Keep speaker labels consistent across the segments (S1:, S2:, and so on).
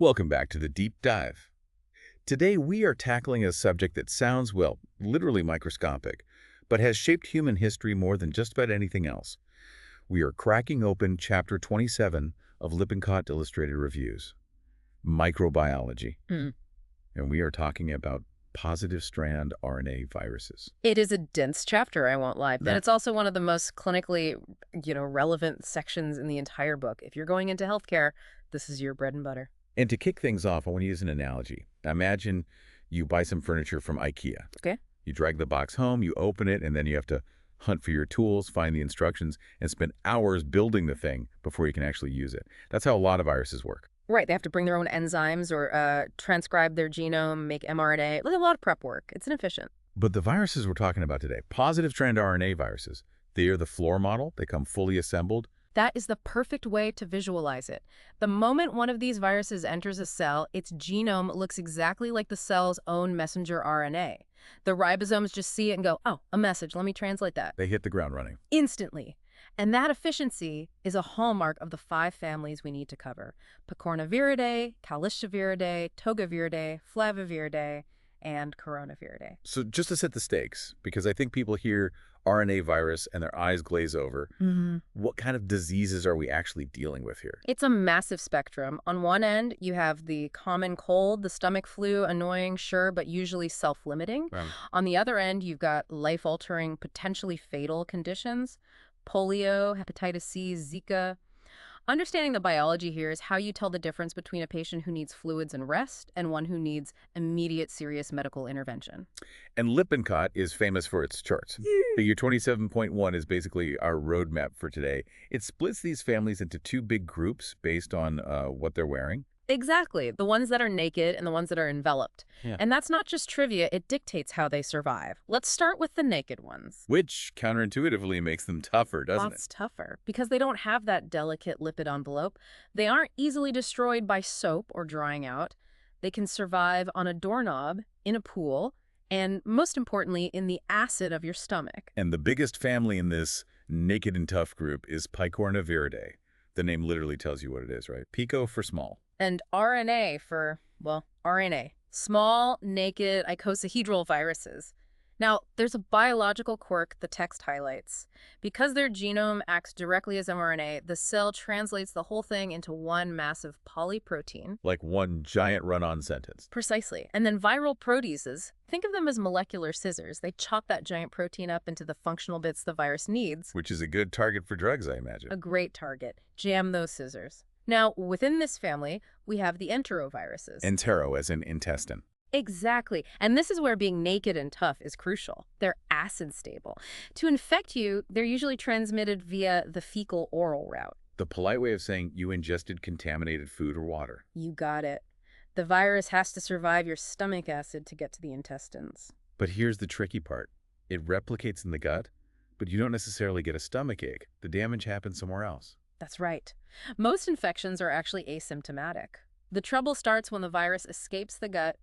S1: Welcome back to the Deep Dive. Today we are tackling a subject that sounds, well, literally microscopic, but has shaped human history more than just about anything else. We are cracking open Chapter 27 of Lippincott Illustrated Reviews, Microbiology. And we are talking about positive-strand RNA viruses.
S2: It is a dense chapter, I won't lie. And it's also one of the most clinically, relevant sections in the entire book. If you're going into healthcare, this is your bread and butter.
S1: And to kick things off, I want to use an analogy. Imagine you buy some furniture from IKEA.
S2: Okay.
S1: You drag the box home, you open it, and then you have to hunt for your tools, find the instructions, and spend hours building the thing before you can actually use it. That's how a lot of viruses work.
S2: Right. They have to bring their own enzymes or transcribe their genome, make mRNA. There's a lot of prep work. It's inefficient.
S1: But the viruses we're talking about today, positive-strand RNA viruses, they are the floor model. They come fully assembled.
S2: That is the perfect way to visualize it. The moment one of these viruses enters a cell, its genome looks exactly like the cell's own messenger RNA. The ribosomes just see it and go, oh, a message, let me translate that.
S1: They hit the ground running.
S2: Instantly. And that efficiency is a hallmark of the 5 families we need to cover. Picornaviridae, Caliciviridae, Togaviridae, Flaviviridae, and Coronaviridae.
S1: So just to set the stakes, because I think people hear RNA virus and their eyes glaze over, what kind of diseases are we actually dealing with here?
S2: It's a massive spectrum. On one end, you have the common cold, the stomach flu, annoying, sure, but usually self-limiting.
S1: Right.
S2: On the other end, you've got life-altering, potentially fatal conditions, polio, hepatitis C, Zika. Understanding the biology here is how you tell the difference between a patient who needs fluids and rest and one who needs immediate serious medical intervention.
S1: And Lippincott is famous for its charts. Figure 27.1 is basically our roadmap for today. It splits these families into 2 big groups based on what they're wearing.
S2: Exactly. The ones that are naked and the ones that are enveloped.
S1: Yeah.
S2: And that's not just trivia, it dictates how they survive. Let's start with the naked ones.
S1: Which counterintuitively makes them tougher, doesn't
S2: Lots tougher, because they don't have that delicate lipid envelope. They aren't easily destroyed by soap or drying out. They can survive on a doorknob, in a pool, and most importantly, in the acid of your stomach.
S1: And the biggest family in this naked and tough group is Picornaviridae. The name literally tells you what it is, right? Pico for small.
S2: And RNA for, well, RNA. Small, naked, icosahedral viruses. Now, there's a biological quirk the text highlights. Because their genome acts directly as mRNA, the cell translates the whole thing into one massive polyprotein.
S1: Like one giant run-on sentence.
S2: Precisely. And then viral proteases, think of them as molecular scissors. They chop that giant protein up into the functional bits the virus needs.
S1: Which is a good target for drugs, I imagine.
S2: A great target. Jam those scissors. Now, within this family, we have the enteroviruses.
S1: Entero as in intestine.
S2: Exactly. And this is where being naked and tough is crucial. They're acid stable. To infect you, they're usually transmitted via the fecal-oral route.
S1: The polite way of saying you ingested contaminated food or water.
S2: You got it. The virus has to survive your stomach acid to get to the intestines.
S1: But here's the tricky part. It replicates in the gut, but you don't necessarily get a stomachache. The damage happens somewhere else.
S2: That's right. Most infections are actually asymptomatic. The trouble starts when the virus escapes the gut,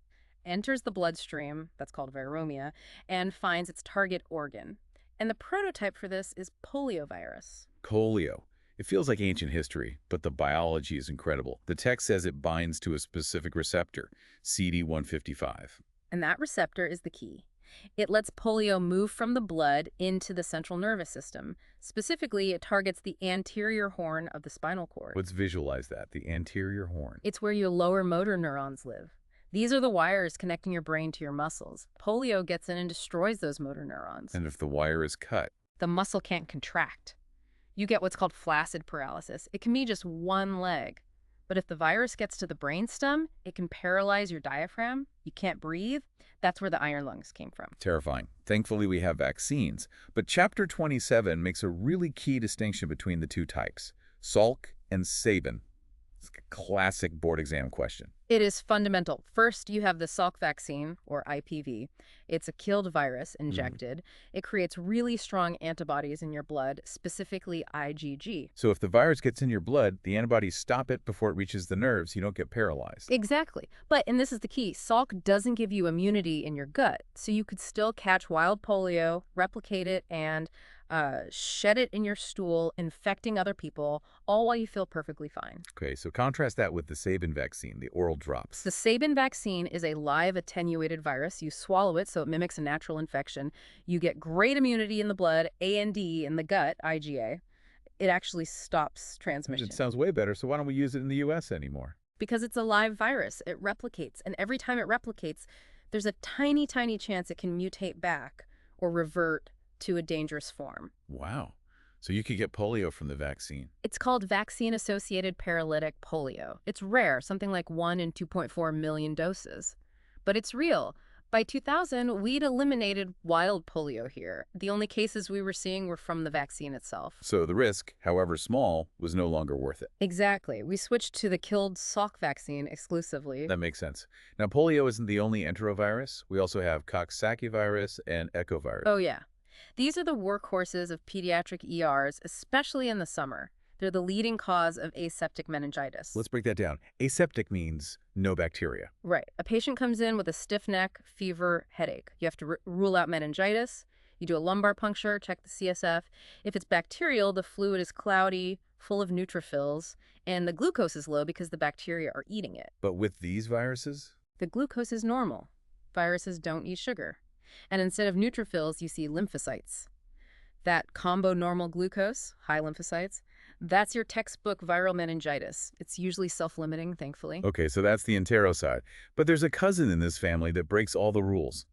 S2: enters the bloodstream, that's called viremia, and finds its target organ. And the prototype for this is poliovirus.
S1: Polio. It feels like ancient history, but the biology is incredible. The text says it binds to a specific receptor, CD155.
S2: And that receptor is the key. It lets polio move from the blood into the central nervous system. Specifically, it targets the anterior horn of the spinal cord.
S1: Let's visualize that, the anterior horn.
S2: It's where your lower motor neurons live. These are the wires connecting your brain to your muscles. Polio gets in and destroys those motor neurons.
S1: And if the wire is cut?
S2: The muscle can't contract. You get what's called flaccid paralysis. It can be just one leg. But if the virus gets to the brainstem, it can paralyze your diaphragm. You can't breathe. That's where the iron lungs came from.
S1: Terrifying. Thankfully, we have vaccines. But Chapter 27 makes a really key distinction between the 2 types, Salk and Sabin. It's a classic board exam question.
S2: It is fundamental. First, you have the Salk vaccine, or IPV. It's a killed virus injected. It creates really strong antibodies in your blood, specifically IgG.
S1: So if the virus gets in your blood, the antibodies stop it before it reaches the nerves. You don't get paralyzed.
S2: Exactly. But, and this is the key, Salk doesn't give you immunity in your gut. So you could still catch wild polio, replicate it, and shed it in your stool, infecting other people, all while you feel perfectly fine.
S1: Okay, so contrast that with the Sabin vaccine, the oral drops.
S2: The Sabin vaccine is a live attenuated virus. You swallow it, so it mimics a natural infection. You get great immunity in the blood, A and D in the gut, IgA. It actually stops transmission.
S1: It sounds way better, so why don't we use it in the U.S. anymore?
S2: Because it's a live virus. It replicates, and every time it replicates, there's a tiny, tiny chance it can mutate back or revert to a dangerous form.
S1: Wow. So you could get polio from the vaccine.
S2: It's called vaccine-associated paralytic polio. It's rare, something like 1 in 2.4 million doses. But it's real. By 2000, we'd eliminated wild polio here. The only cases we were seeing were from the vaccine itself.
S1: So the risk, however small, was no longer worth it.
S2: Exactly. We switched to the killed Salk vaccine exclusively.
S1: That makes sense. Now, polio isn't the only enterovirus. We also have Coxsackie-virus and echovirus.
S2: Oh, yeah. These are the workhorses of pediatric ERs, especially in the summer. They're the leading cause of aseptic meningitis.
S1: Let's break that down. Aseptic means no bacteria.
S2: Right. A patient comes in with a stiff neck, fever, headache. You have to rule out meningitis. You do a lumbar puncture, check the CSF. If it's bacterial, the fluid is cloudy, full of neutrophils, and the glucose is low because the bacteria are eating it.
S1: But with these viruses?
S2: The glucose is normal. Viruses don't eat sugar. And instead of neutrophils, you see lymphocytes. That combo normal glucose, high lymphocytes, that's your textbook viral meningitis. It's usually self-limiting, thankfully.
S1: Okay, so that's the entero side. But there's a cousin in this family that breaks all the rules.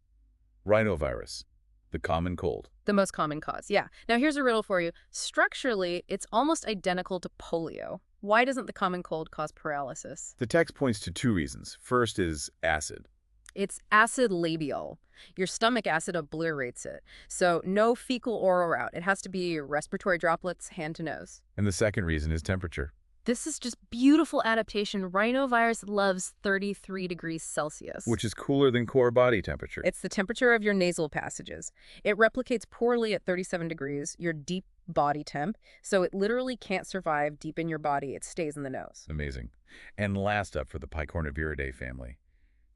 S1: Rhinovirus, the common cold.
S2: The most common cause, yeah. Now here's a riddle for you. Structurally, it's almost identical to polio. Why doesn't the common cold cause paralysis?
S1: The text points to two reasons. First is acid.
S2: It's acid-labile. Your stomach acid obliterates it. So no fecal oral route. It has to be respiratory droplets, hand to nose.
S1: And the second reason is temperature.
S2: This is just beautiful adaptation. Rhinovirus loves 33 degrees Celsius.
S1: Which is cooler than core body temperature.
S2: It's the temperature of your nasal passages. It replicates poorly at 37 degrees, your deep body temp, so it literally can't survive deep in your body. It stays in the nose.
S1: Amazing. And last up for the Picornaviridae family,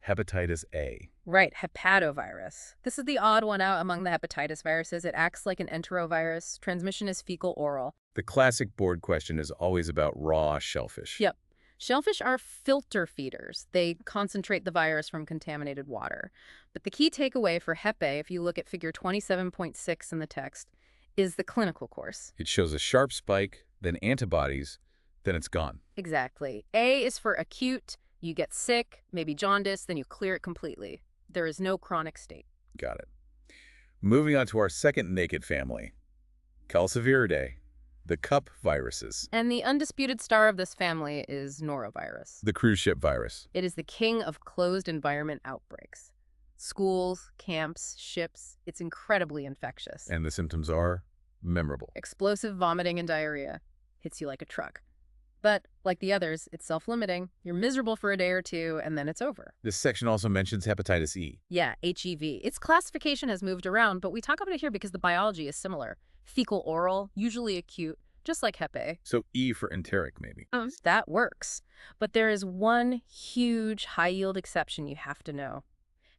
S1: Hepatitis A.
S2: Right, hepatovirus. This is the odd one out among the hepatitis viruses. It acts like an enterovirus. Transmission is fecal-oral.
S1: The classic board question is always about raw shellfish.
S2: Yep. Shellfish are filter feeders. They concentrate the virus from contaminated water. But the key takeaway for Hep A, if you look at figure 27.6 in the text, is the clinical course.
S1: It shows a sharp spike, then antibodies, then it's gone.
S2: Exactly. A is for acute. You get sick, maybe jaundice, then you clear it completely. There is no chronic state.
S1: Got it. Moving on to our second naked family, Caliciviridae, the cup viruses.
S2: And the undisputed star of this family is norovirus.
S1: The cruise ship virus.
S2: It is the king of closed environment outbreaks. Schools, camps, ships. It's incredibly infectious.
S1: And the symptoms are memorable.
S2: Explosive vomiting and diarrhea. Hits you like a truck. But, like the others, it's self-limiting. You're miserable for a day or two, and then it's over.
S1: This section also mentions hepatitis E.
S2: Yeah, HEV. Its classification has moved around, but we talk about it here because the biology is similar. Fecal-oral, usually acute, just like Hep A.
S1: So E for enteric, maybe.
S2: That works. But there is one huge high-yield exception you have to know.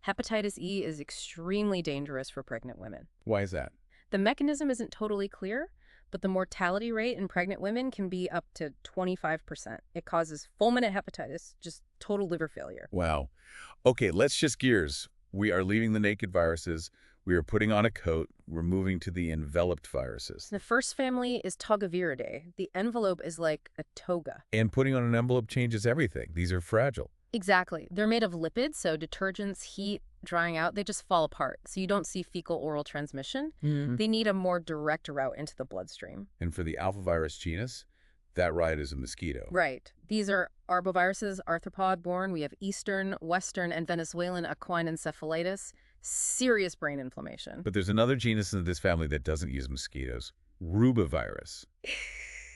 S2: Hepatitis E is extremely dangerous for pregnant women.
S1: Why is that?
S2: The mechanism isn't totally clear, but the mortality rate in pregnant women can be up to 25%. It causes fulminant hepatitis, just total liver failure.
S1: Wow. Okay, let's shift gears. We are leaving the naked viruses. We are putting on a coat. We're moving to the enveloped viruses.
S2: The first family is Togaviridae. The envelope is like a toga.
S1: And putting on an envelope changes everything. These are fragile.
S2: Exactly. They're made of lipids, so detergents, heat, drying out, they just fall apart. So you don't see fecal-oral transmission. They need a more direct route into the bloodstream.
S1: And for the alphavirus genus, that ride is a mosquito.
S2: Right. These are arboviruses, arthropod-borne. We have Eastern, Western, and Venezuelan equine encephalitis. Serious brain inflammation.
S1: But there's another genus in this family that doesn't use mosquitoes. Rubavirus.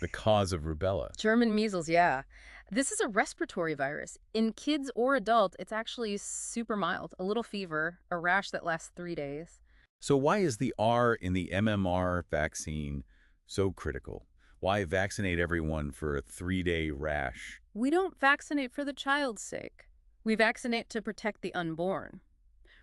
S1: The cause of rubella.
S2: German measles, yeah. This is a respiratory virus. In kids or adult, it's actually super mild. A little fever, a rash that lasts 3 days.
S1: So why is the R in the MMR vaccine so critical? Why vaccinate everyone for a 3-day rash?
S2: We don't vaccinate for the child's sake. We vaccinate to protect the unborn.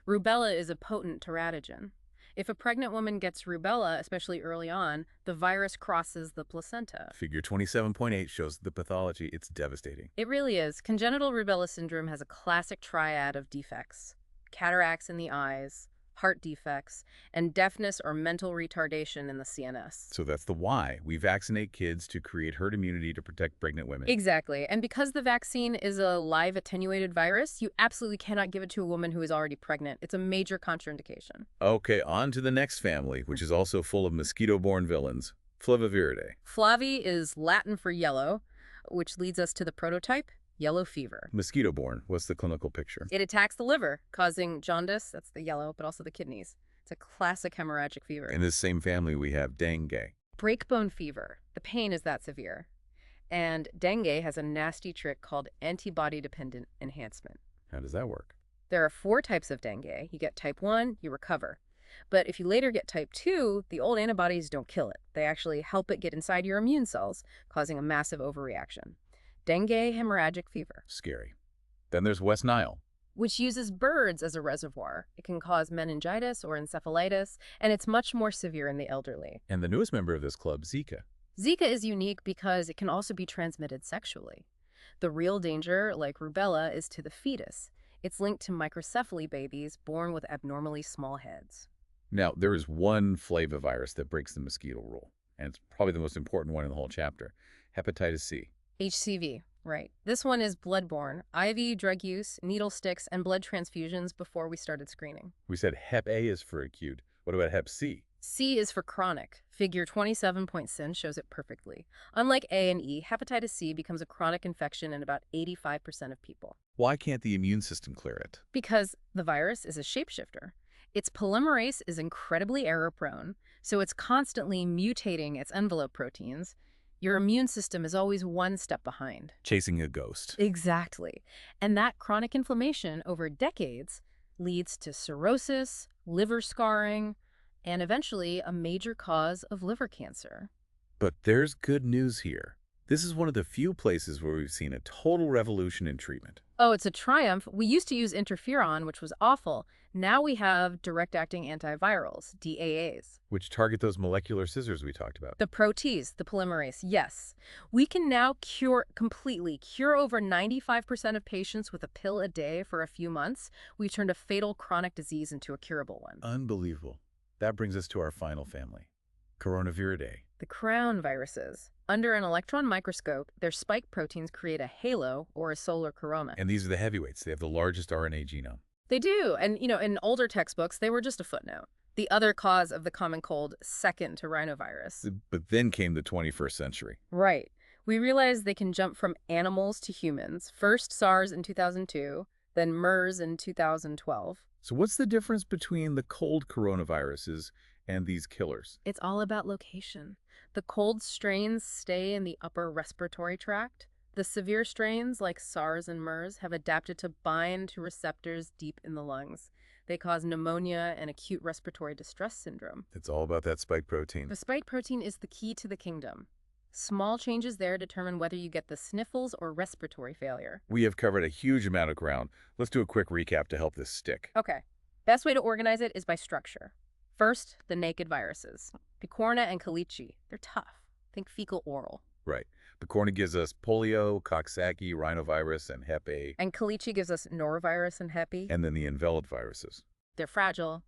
S2: Rubella is a potent teratogen. If a pregnant woman gets rubella, especially early on, the virus crosses the placenta.
S1: Figure 27.8 shows the pathology. It's devastating.
S2: It really is. Congenital rubella syndrome has a classic triad of defects: cataracts in the eyes, heart defects, and deafness or mental retardation in the CNS.
S1: So that's the why. We vaccinate kids to create herd immunity to protect pregnant women.
S2: Exactly. And because the vaccine is a live attenuated virus, you absolutely cannot give it to a woman who is already pregnant. It's a major contraindication.
S1: Okay, on to the next family, which is also full of mosquito-borne villains, Flaviviridae.
S2: Flavi is Latin for yellow, which leads us to the prototype, yellow fever.
S1: Mosquito-borne, what's the clinical picture?
S2: It attacks the liver, causing jaundice, that's the yellow, but also the kidneys. It's a classic hemorrhagic fever.
S1: In this same family, we have dengue.
S2: Breakbone fever. The pain is that severe. And dengue has a nasty trick called antibody-dependent enhancement.
S1: How does that work?
S2: There are 4 types of dengue. You get type 1, you recover. But if you later get type 2, the old antibodies don't kill it. They actually help it get inside your immune cells, causing a massive overreaction. Dengue hemorrhagic fever.
S1: Scary. Then there's West Nile.
S2: Which uses birds as a reservoir. It can cause meningitis or encephalitis, and it's much more severe in the elderly.
S1: And the newest member of this club, Zika.
S2: Zika is unique because it can also be transmitted sexually. The real danger, like rubella, is to the fetus. It's linked to microcephaly babies born with abnormally small heads.
S1: Now, there is one flavivirus that breaks the mosquito rule, and it's probably the most important one in the whole chapter, Hepatitis C.
S2: HCV, right. This one is bloodborne, IV drug use, needle sticks, and blood transfusions before we started screening.
S1: We said Hep A is for acute. What about Hep C?
S2: C is for chronic. Figure 27.6 shows it perfectly. Unlike A and E, hepatitis C becomes a chronic infection in about 85% of people.
S1: Why can't the immune system clear it?
S2: Because the virus is a shapeshifter. Its polymerase is incredibly error-prone, so it's constantly mutating its envelope proteins. Your immune system is always one step behind.
S1: Chasing a ghost.
S2: Exactly. And that chronic inflammation over decades leads to cirrhosis, liver scarring, and eventually a major cause of liver cancer.
S1: But there's good news here. This is one of the few places where we've seen a total revolution in treatment.
S2: Oh, it's a triumph. We used to use interferon, which was awful. Now we have direct-acting antivirals, DAAs.
S1: Which target those molecular scissors we talked about.
S2: The protease, the polymerase, yes. We can now completely cure over 95% of patients with a pill a day for a few months. We've turned a fatal chronic disease into a curable one.
S1: Unbelievable. That brings us to our final family, Coronaviridae.
S2: The crown viruses. Under an electron microscope, their spike proteins create a halo or a solar corona.
S1: And these are the heavyweights. They have the largest RNA genome.
S2: They do. And, in older textbooks, they were just a footnote. The other cause of the common cold, second to rhinovirus.
S1: But then came the 21st century.
S2: Right. We realized they can jump from animals to humans. First SARS in 2002, then MERS in 2012.
S1: So what's the difference between the cold coronaviruses and these killers?
S2: It's all about location. The cold strains stay in the upper respiratory tract. The severe strains, like SARS and MERS, have adapted to bind to receptors deep in the lungs. They cause pneumonia and acute respiratory distress syndrome.
S1: It's all about that spike protein.
S2: The spike protein is the key to the kingdom. Small changes there determine whether you get the sniffles or respiratory failure.
S1: We have covered a huge amount of ground. Let's do a quick recap to help this stick.
S2: Okay. Best way to organize it is by structure. First, the naked viruses. Picorna and Caliciviridae. They're tough. Think fecal-oral.
S1: Right. Picorna gives us polio, Coxsackie, rhinovirus, and Hep A.
S2: And Caliciviridae gives us norovirus and Hep E.
S1: And then the enveloped viruses.
S2: They're fragile.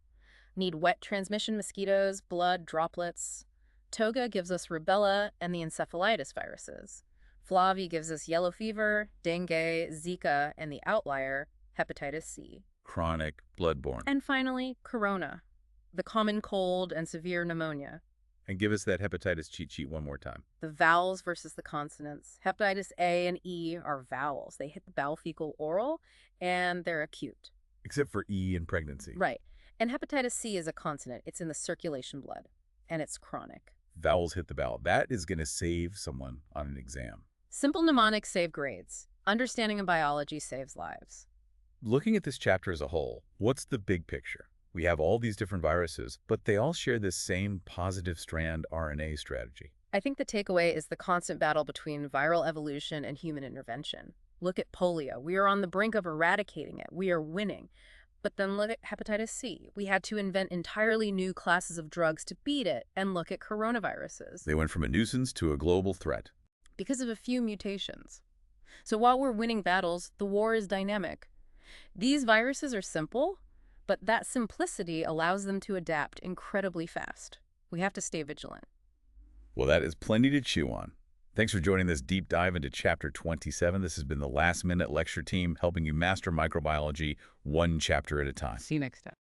S2: Need wet transmission mosquitoes, blood, droplets. Toga gives us rubella and the encephalitis viruses. Flavi gives us yellow fever, dengue, Zika, and the outlier, hepatitis C.
S1: Chronic, bloodborne.
S2: And finally, corona, the common cold and severe pneumonia.
S1: And give us that hepatitis cheat sheet one more time.
S2: The vowels versus the consonants. Hepatitis A and E are vowels. They hit the bowel fecal oral, and they're acute.
S1: Except for E in pregnancy.
S2: Right. And hepatitis C is a consonant. It's in the circulation blood, and it's chronic.
S1: Vowels hit the bowel. That is going to save someone on an exam.
S2: Simple mnemonics save grades. Understanding of biology saves lives.
S1: Looking at this chapter as a whole, what's the big picture? We have all these different viruses, but they all share this same positive-strand RNA strategy.
S2: I think the takeaway is the constant battle between viral evolution and human intervention. Look at polio. We are on the brink of eradicating it. We are winning. But then look at hepatitis C. We had to invent entirely new classes of drugs to beat it, and look at coronaviruses.
S1: They went from a nuisance to a global threat.
S2: Because of a few mutations. So while we're winning battles, the war is dynamic. These viruses are simple, but that simplicity allows them to adapt incredibly fast. We have to stay vigilant.
S1: Well, that is plenty to chew on. Thanks for joining this deep dive into Chapter 27. This has been the Last Minute Lecture Team helping you master microbiology one chapter at a time.
S2: See you next time.